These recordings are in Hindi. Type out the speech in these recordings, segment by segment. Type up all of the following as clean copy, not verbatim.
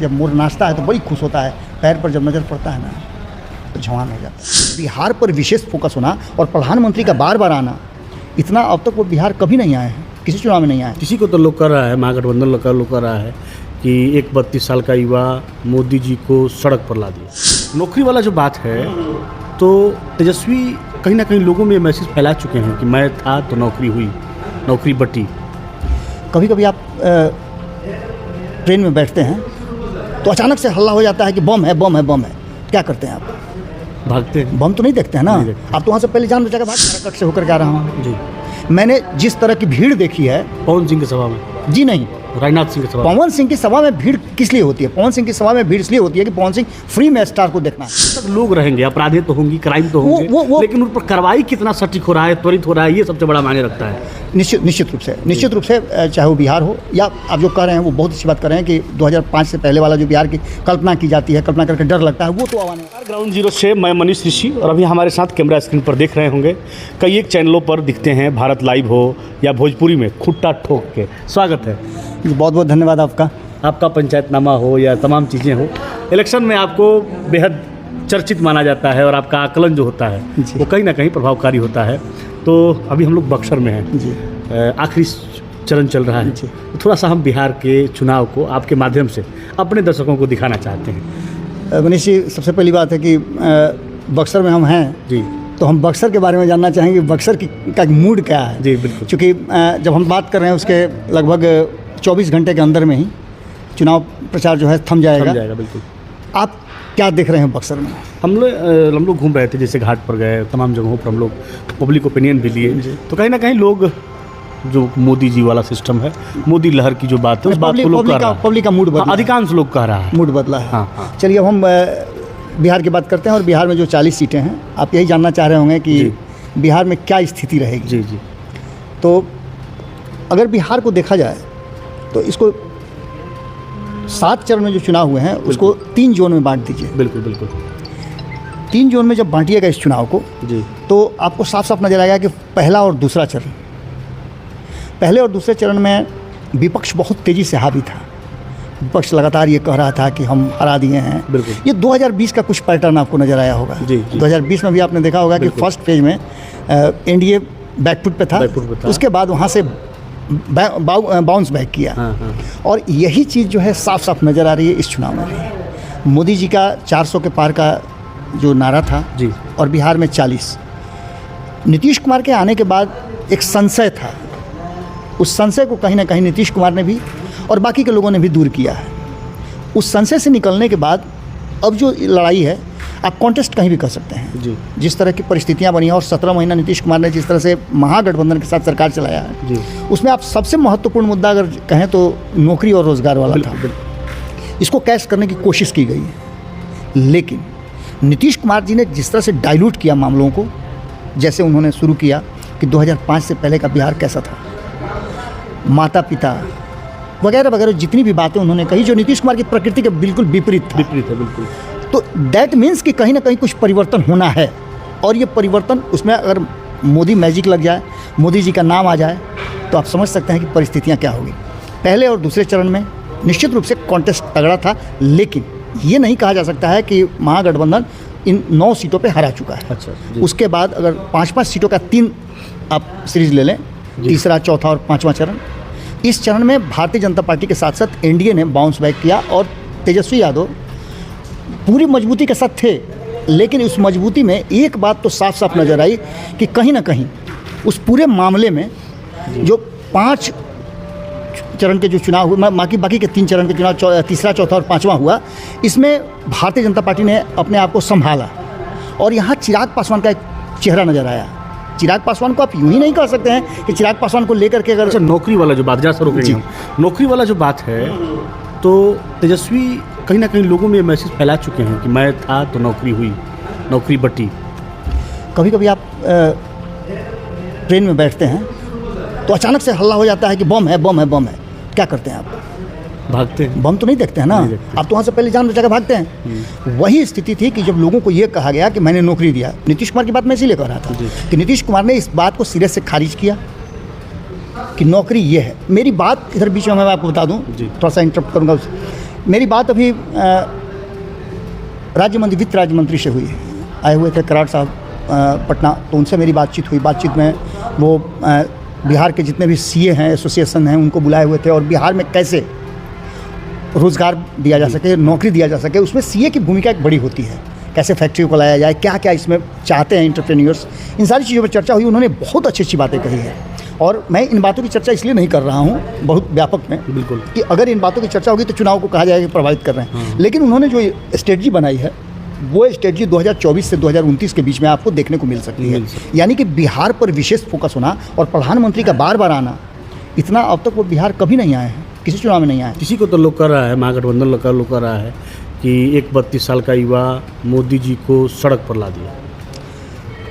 जब मोर नाचता है तो बड़ी खुश होता है, पैर पर जब नज़र पड़ता है ना तो जवान हो जाता है। बिहार पर विशेष फोकस होना और प्रधानमंत्री का बार बार आना, इतना अब तक वो बिहार कभी नहीं आए हैं, किसी चुनाव में नहीं आए। किसी को तो लोग कर रहा है, महागठबंधन लोग कर रहा है कि एक 32 साल का युवा मोदी जी को सड़क पर ला दिया। नौकरी वाला जो बात है तो तेजस्वी कहीं ना कहीं लोगों में मैसेज फैला चुके हैं कि मैं था तो नौकरी हुई, नौकरी बटी। कभी कभी आप ट्रेन में बैठते हैं तो अचानक से हल्ला हो जाता है कि बम है, बम है, बम है। क्या करते हैं आप? भागते हैं। बम तो नहीं देखते हैं ना, आप तो वहाँ से पहले जान बचा के भाग से होकर के आ रहा हूँ जी। मैंने जिस तरह की भीड़ देखी है पवन सिंह की सभा में, जी नहीं, राजनाथ सिंह की सभा, पवन सिंह की सभा में भीड़ किस लिए होती है? पवन सिंह की सभा में भीड़ इसलिए होती है कि पवन सिंह फ्री में स्टार को देखना है। तक लोग रहेंगे, अपराधी तो होंगी, क्राइम तो होंगे, लेकिन उन पर कार्रवाई कितना सटीक हो रहा है, त्वरित हो रहा है, ये सबसे बड़ा मायने रखता है। निश्चित रूप से चाहे वो बिहार हो या आप जो कह रहे हैं वो बहुत अच्छी बात कर रहे हैं कि 2005 से पहले वाला जो बिहार की कल्पना की जाती है, कल्पना करके डर लगता है, वो तो आवाने ग्राउंड जीरो से मैं मनीष ऋषि और अभी हमारे साथ कैमरा स्क्रीन पर देख रहे होंगे कई एक चैनलों पर दिखते हैं, भारत लाइव हो या भोजपुरी में खुट्टा ठोक के। स्वागत है, बहुत बहुत धन्यवाद आपका पंचायतनामा हो या तमाम चीज़ें हो, इलेक्शन में आपको बेहद चर्चित माना जाता है और आपका आकलन जो होता है वो कहीं ना कहीं प्रभावकारी होता है। तो अभी हम लोग बक्सर में हैं जी, आखिरी चरण चल रहा है, तो थोड़ा सा हम बिहार के चुनाव को आपके माध्यम से अपने दर्शकों को दिखाना चाहते हैं। मनीष जी, सबसे पहली बात है कि बक्सर में हम हैं जी, तो हम बक्सर के बारे में जानना चाहेंगे बक्सर का मूड क्या है। जी बिल्कुल, क्योंकि जब हम बात कर रहे हैं उसके लगभग 24 घंटे के अंदर में ही चुनाव प्रचार जो है थम जाएगा। बिल्कुल। आप क्या देख रहे हैं बक्सर में? हम लोग घूम रहे थे, जैसे घाट पर गए, तमाम जगहों पर हम लोग पब्लिक ओपिनियन भी लिए, तो कहीं ना कहीं लोग जो मोदी जी वाला सिस्टम है, मोदी लहर की जो बात है उस बात को लोग कह रहा है, पब्लिक का मूड बदला, अधिकांश लोग कह रहा है, मूड बदला है। हाँ। चलिए अब हम बिहार की बात करते हैं और बिहार में जो 40 सीटें हैं, आप यही जानना चाह रहे होंगे कि बिहार में क्या स्थिति रहेगी। जी जी। तो अगर बिहार को देखा जाए तो इसको 7 चरण में जो चुनाव हुए हैं उसको 3 जोन में बांट दीजिए। बिल्कुल बिल्कुल। 3 जोन में जब बांटिएगा इस चुनाव को जी, तो आपको साफ साफ नजर आएगा कि पहला और दूसरा चरण, पहले और दूसरे चरण में विपक्ष बहुत तेज़ी से हावी था। विपक्ष लगातार ये कह रहा था कि हम हरा दिए हैं। बिल्कुल। ये 2020 का कुछ पैटर्न आपको नज़र आया होगा। जी। 2020 में भी आपने देखा होगा कि फर्स्ट फेज में एनडीए बैकफुट पे था, उसके बाद वहाँ से बाउंस बैक किया। हाँ। और यही चीज़ जो है साफ साफ नज़र आ रही है इस चुनाव में भी। मोदी जी का 400 के पार का जो नारा था जी, और बिहार में 40। नीतीश कुमार के आने के बाद एक संशय था, उस संशय को कहीं ना कहीं नीतीश कुमार ने भी और बाकी के लोगों ने भी दूर किया है। उस संशय से निकलने के बाद अब जो लड़ाई है, आप कॉन्टेस्ट कहीं भी कर सकते हैं जी। जिस तरह की परिस्थितियां बनी हैं और 17 महीना नीतीश कुमार ने जिस तरह से महागठबंधन के साथ सरकार चलाया है जी, उसमें आप सबसे महत्वपूर्ण मुद्दा अगर कहें तो नौकरी और रोज़गार वाला था। इसको कैश करने की कोशिश की गई है, लेकिन नीतीश कुमार जी ने जिस तरह से डाइल्यूट किया मामलों को, जैसे उन्होंने शुरू किया कि 2005 से पहले का बिहार कैसा था, माता पिता वगैरह जितनी भी बातें उन्होंने कही जो नीतीश कुमार की प्रकृति के बिल्कुल विपरीत था। बिल्कुल। तो दैट मीन्स कि कहीं ना कहीं कुछ परिवर्तन होना है, और ये परिवर्तन उसमें अगर मोदी मैजिक लग जाए, मोदी जी का नाम आ जाए, तो आप समझ सकते हैं कि परिस्थितियाँ क्या होगी। पहले और दूसरे चरण में निश्चित रूप से कॉन्टेस्ट तगड़ा था, लेकिन ये नहीं कहा जा सकता है कि महागठबंधन इन 9 सीटों पे हरा चुका है। अच्छा, उसके बाद अगर 5-5 सीटों का 3 आप सीरीज ले लें, तीसरा, चौथा और 5वां चरण, इस चरण में भारतीय जनता पार्टी के साथ साथ एनडीए ने बाउंस बैक किया और तेजस्वी यादव पूरी मजबूती के साथ थे। लेकिन उस मजबूती में एक बात तो साफ साफ नज़र आई कि कहीं ना कहीं उस पूरे मामले में जो 5 चरण के जो चुनाव हुए, बाकी के 3 चरण के चुनाव, तीसरा, चौथा और 5वां हुआ, इसमें भारतीय जनता पार्टी ने अपने आप को संभाला और यहाँ चिराग पासवान का एक चेहरा नज़र आया। चिराग पासवान को आप यूँ ही नहीं कह सकते हैं कि चिराग पासवान को लेकर के अगर नौकरी वाला जो बात, जैसा नौकरी वाला जो बात है, तो तेजस्वी कहीं ना कहीं लोगों में मैसेज फैला चुके हैं कि मैं था तो नौकरी हुई, नौकरी बटी। कभी कभी आप ट्रेन में बैठते हैं तो अचानक से हल्ला हो जाता है कि बम है, बम है, बम है। क्या करते हैं आप? भागते हैं। बम तो नहीं देखते हैं ना, आप तो वहाँ से पहले जान बचा के भागते हैं। वही स्थिति थी कि जब लोगों को ये कहा गया कि मैंने नौकरी दिया, नीतीश कुमार की बात मैं इसीलिए कह रहा था कि नीतीश कुमार ने इस बात को सिरे से खारिज किया कि नौकरी ये है। मेरी बात इधर बीच में मैं आपको बता दूं, थोड़ा सा इंटरप्ट करूंगा, मेरी बात अभी वित्त राज्य मंत्री से हुई। आए हुए थे कराड़ साहब पटना, तो उनसे मेरी बातचीत हुई। बातचीत में वो बिहार के जितने भी सीए हैं, एसोसिएशन हैं, उनको बुलाए हुए थे और बिहार में कैसे रोज़गार दिया जा सके, नौकरी दिया जा सके, उसमें सीए की भूमिका एक बड़ी होती है। कैसे फैक्ट्री को लाया जाए, क्या क्या इसमें चाहते हैं एंटरप्रेन्योर्स, इन सारी चीज़ों पर चर्चा हुई। उन्होंने बहुत अच्छी अच्छी बातें कही है और मैं इन बातों की चर्चा इसलिए नहीं कर रहा हूँ बहुत व्यापक में, बिल्कुल, कि अगर इन बातों की चर्चा होगी तो चुनाव को कहा जाएगा कि प्रभावित कर रहे हैं। लेकिन उन्होंने जो स्ट्रेटजी बनाई है वो स्ट्रेटजी 2024 से 2029 के बीच में आपको देखने को मिल सकती है। यानी कि बिहार पर विशेष फोकस होना और प्रधानमंत्री का बार बार आना, इतना अब तक वो बिहार कभी नहीं आए हैं, किसी चुनाव में नहीं आए। किसी को तो लोग कर रहा है, महागठबंधन लोग कर रहा है कि एक 32 साल का युवा मोदी जी को सड़क पर ला दिया।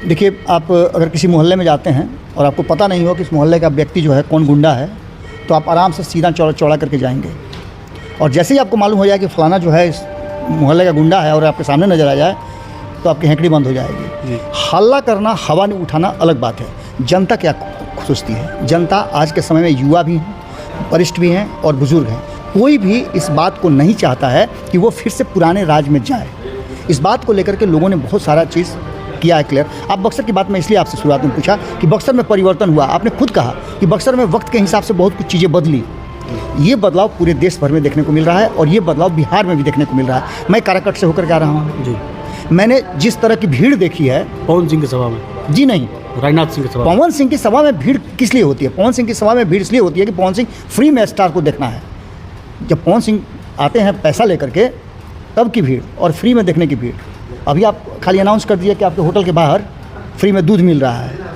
देखिए, आप अगर किसी मोहल्ले में जाते हैं और आपको पता नहीं हो कि इस मोहल्ले का व्यक्ति जो है कौन गुंडा है, तो आप आराम से सीधा चौड़ा करके जाएंगे और जैसे ही आपको मालूम हो जाए कि फलाना जो है इस मोहल्ले का गुंडा है और आपके सामने नज़र आ जाए तो आपकी हेंकड़ी बंद हो जाएगी। हल्ला करना, हवा नहीं उठाना अलग बात है। जनता क्या सोचती है? जनता आज के समय में युवा भी हैं, वरिष्ठ भी हैं और बुजुर्ग हैं। कोई भी इस बात को नहीं चाहता है कि वो फिर से पुराने राज में जाए। इस बात को लेकर के लोगों ने बहुत सारा चीज़ किया है क्लियर। आप बक्सर की बात मैं इसलिए आपसे शुरुआत में पूछा कि बक्सर में परिवर्तन हुआ। आपने खुद कहा कि बक्सर में वक्त के हिसाब से बहुत कुछ चीज़ें बदली। ये बदलाव पूरे देश भर में देखने को मिल रहा है और ये बदलाव बिहार में भी देखने को मिल रहा है। मैं काराकट से होकर के आ रहा हूँ जी। मैंने जिस तरह की भीड़ देखी है पवन सिंह की सभा में, जी नहीं, राजनाथ सिंह की सभा, पवन सिंह की सभा में भीड़ किस लिए होती है? पवन सिंह की सभा में भीड़ इसलिए होती है कि पवन सिंह फ्री में स्टार को देखना है। जब पवन सिंह आते हैं पैसा लेकर के, तब की भीड़ और फ्री में देखने की भीड़। अभी आप खाली अनाउंस कर दिए कि आपके होटल के बाहर फ्री में दूध मिल रहा है।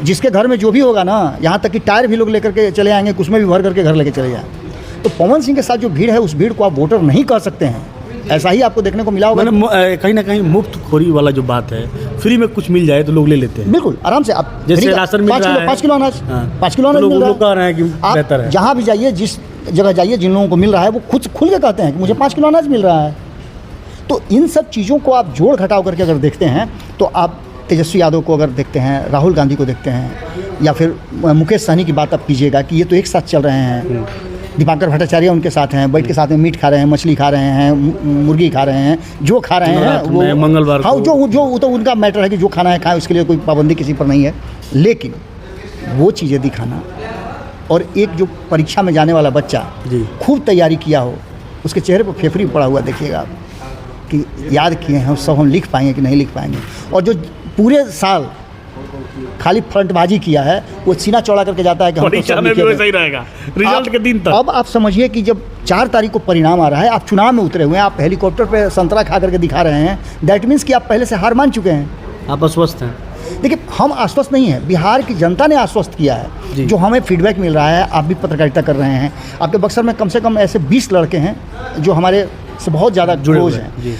जिसके घर में जो भी होगा ना, यहाँ तक कि टायर भी लोग लेकर के चले आएंगे, उसमें भी भर करके घर लेके चले जाएं। तो पवन सिंह के साथ जो भीड़ है, उस भीड़ को आप वोटर नहीं कह सकते हैं। ऐसा ही आपको देखने को मिला होगा। कहीं ना कहीं मुफ्त खोरी वाला जो बात है, फ्री में कुछ मिल जाए तो लोग ले लेते हैं। बिल्कुल आराम से। आप जैसे राशन मिल रहा है 5 किलो अनाज, 5 किलो अनाज मिल रहा है कि बेहतर है। जहाँ भी जाइए, जिस जगह जाइए, जिन लोगों को मिल रहा है वो खुद खुल के कहते हैं कि मुझे 5 किलो अनाज मिल रहा है। तो इन सब चीज़ों को आप जोड़ घटाव करके अगर देखते हैं तो आप तेजस्वी यादव को अगर देखते हैं, राहुल गांधी को देखते हैं, या फिर मुकेश सहनी की बात आप कीजिएगा कि ये तो एक साथ चल रहे हैं। दीपांकर भट्टाचार्य उनके साथ हैं, बैठ के साथ में मीट खा रहे हैं, मछली खा रहे हैं, मुर्गी खा रहे हैं, जो खा रहे हैं वो मंगलवार, हाँ, जो तो उनका मैटर है कि जो खाना है खाएं, उसके लिए कोई पाबंदी किसी पर नहीं है। लेकिन वो चीज़ें दिखाना और एक जो परीक्षा में जाने वाला बच्चा खूब तैयारी किया हो, उसके चेहरे पर फेफड़ी पड़ा हुआ देखिएगा आप कि याद किए हैं, सब हम लिख पाएंगे कि नहीं लिख पाएंगे। और जो पूरे साल खाली फ्रंटबाजी किया है, वो सीना चौड़ा करके जाता है कि हम परीक्षा में भी वैसा ही रहेगा रिजल्ट के दिन तक। अब आप समझिए कि जब 4 तारीख को परिणाम आ रहा है, आप चुनाव में उतरे हुए हैं, आप हेलीकॉप्टर पे संतरा खा करके दिखा रहे हैं, दैट मीन्स कि आप पहले से हार मान चुके हैं। आप अस्वस्थ हैं। देखिए, हम आश्वस्त नहीं हैं, बिहार की जनता ने आश्वस्त किया है। जो हमें फीडबैक मिल रहा है, आप भी पत्रकारिता कर रहे हैं, आपके बक्सर में कम से कम ऐसे 20 लड़के हैं जो हमारे से बहुत ज़्यादा क्लोज हैं।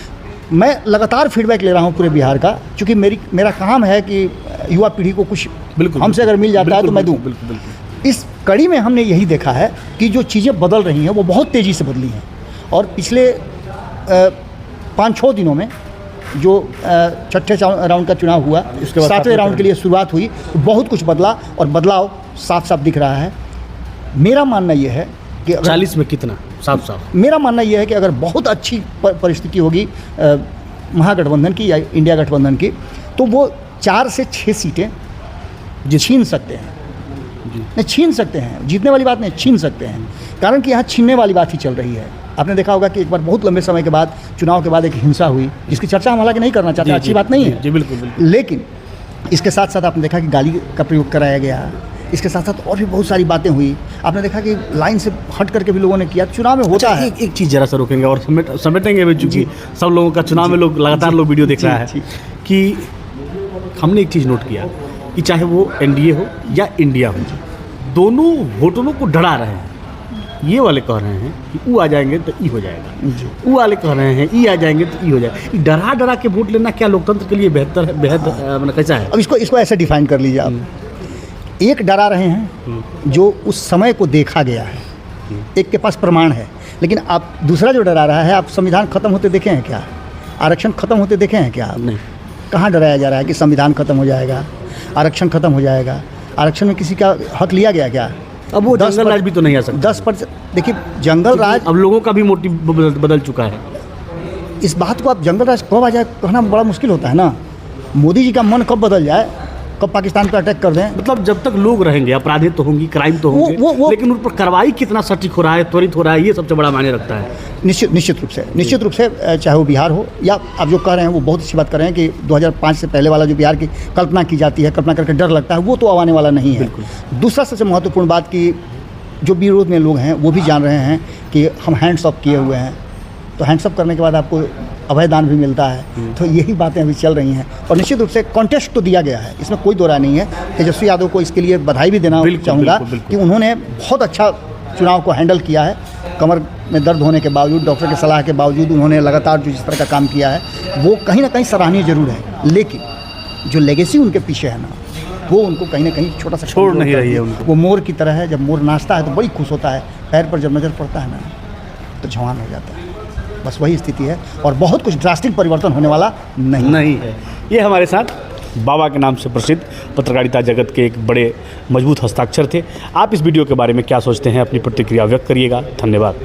मैं लगातार फीडबैक ले रहा हूँ पूरे बिहार का, क्योंकि मेरा काम है कि युवा पीढ़ी को कुछ हमसे अगर मिल जाता है तो मैं दूँ। इस कड़ी में हमने यही देखा है कि जो चीज़ें बदल रही हैं वो बहुत तेज़ी से बदली हैं। और पिछले 5-6 दिनों में जो छठे राउंड का चुनाव हुआ, 7वें राउंड के लिए शुरुआत हुई, तो बहुत कुछ बदला और बदलाव साफ साफ दिख रहा है। मेरा मानना यह है कि 40 में कितना साफ मेरा मानना यह है कि अगर बहुत अच्छी परिस्थिति होगी महागठबंधन की या इंडिया गठबंधन की, तो वो 4 से 6 सीटें छीन सकते हैं। नहीं छीन सकते हैं, जीतने वाली बात नहीं, छीन सकते हैं। कारण कि यहाँ छीनने वाली बात ही चल रही है। आपने देखा होगा कि एक बार बहुत लंबे समय के बाद, चुनाव के बाद एक हिंसा हुई, जिसकी चर्चा हम हालांकि नहीं करना चाहते, अच्छी बात नहीं है। जी बिल्कुल। लेकिन इसके साथ साथ आपने देखा कि गाली का प्रयोग कराया गया। इसके साथ साथ और भी बहुत सारी बातें हुई। आपने देखा कि लाइन से हट करके भी लोगों ने किया। चुनाव में होता है। एक चीज़ जरा सा रोकेंगे और समेटेंगे भी, चूँकि सब लोगों का चुनाव में लोग लगातार लोग वीडियो देख रहा है कि हमने एक चीज़ नोट किया कि चाहे वो एनडीए हो या इंडिया हो, दोनों वोटरों को डरा रहे हैं। ये वाले कह रहे हैं कि वो आ जाएंगे तो ई हो जाएगा, वो वाले कह रहे हैं ई आ जाएंगे तो ई हो जाएगा। डरा डरा के वोट लेना क्या लोकतंत्र के लिए बेहतर है, बेहद मतलब कैसा है? अब इसको ऐसे डिफाइन कर लीजिए आप। एक डरा रहे हैं जो उस समय को देखा गया है, एक के पास प्रमाण है। लेकिन आप दूसरा जो डरा रहा है, आप संविधान खत्म होते देखे हैं क्या? आरक्षण खत्म होते देखे हैं क्या आप? नहीं। कहाँ डराया जा रहा है कि संविधान खत्म हो जाएगा, आरक्षण खत्म हो जाएगा? आरक्षण में किसी का हक लिया गया क्या? अब वो जंगल राज भी तो नहीं आ सकता। 10%। देखिए जंगल राज, अब लोगों का भी मोटिव बदल चुका है। इस बात को आप जंगल राज कब आ जाए कहना बड़ा मुश्किल होता है ना। मोदी जी का मन कब बदल जाए, कब पाकिस्तान पर अटैक कर दें। मतलब जब तक लोग रहेंगे अपराधी तो होंगी, क्राइम तो होंगे, लेकिन उन पर कार्रवाई कितना सटीक हो रहा है, त्वरित हो रहा है, ये सबसे बड़ा मायने रखता है। निश्चित रूप से चाहे वो बिहार हो या आप जो कह रहे हैं वो बहुत अच्छी बात कर रहे हैं कि 2005 से पहले वाला जो बिहार की कल्पना की जाती है, कल्पना करके डर लगता है, वो तो आने वाला नहीं है। दूसरा सबसे महत्वपूर्ण बात कि जो विरोध में लोग हैं वो भी जान रहे हैं कि हम हैंड्स ऑफ किए हुए हैं, तो हैंड्स ऑफ करने के बाद आपको अभय दान भी मिलता है। तो यही बातें अभी चल रही हैं और निश्चित रूप से कॉन्टेस्ट तो दिया गया है, इसमें कोई दो राय नहीं है। तेजस्वी यादव को इसके लिए बधाई भी देना चाहूँगा कि उन्होंने बहुत अच्छा चुनाव को हैंडल किया है। कमर में दर्द होने के बावजूद, डॉक्टर की सलाह के बावजूद उन्होंने लगातार जो जिस तरह का काम किया है वो कहीं ना कहीं सराहनीय जरूर है, लेकिन जो लेगेसी उनके पीछे है ना, वो उनको कहीं ना कहीं छोटा सा छोड़ नहीं रही है उनको। वो मोर की तरह है, जब मोर नाचता है तो बड़ी खुश होता है, पैर पर जब नज़र पड़ता है ना तो जवान हो जाता है। बस वही स्थिति है और बहुत कुछ ड्रास्टिक परिवर्तन होने वाला नहीं है। ये हमारे साथ बाबा के नाम से प्रसिद्ध पत्रकारिता जगत के एक बड़े मजबूत हस्ताक्षर थे। आप इस वीडियो के बारे में क्या सोचते हैं, अपनी प्रतिक्रिया व्यक्त करिएगा। धन्यवाद।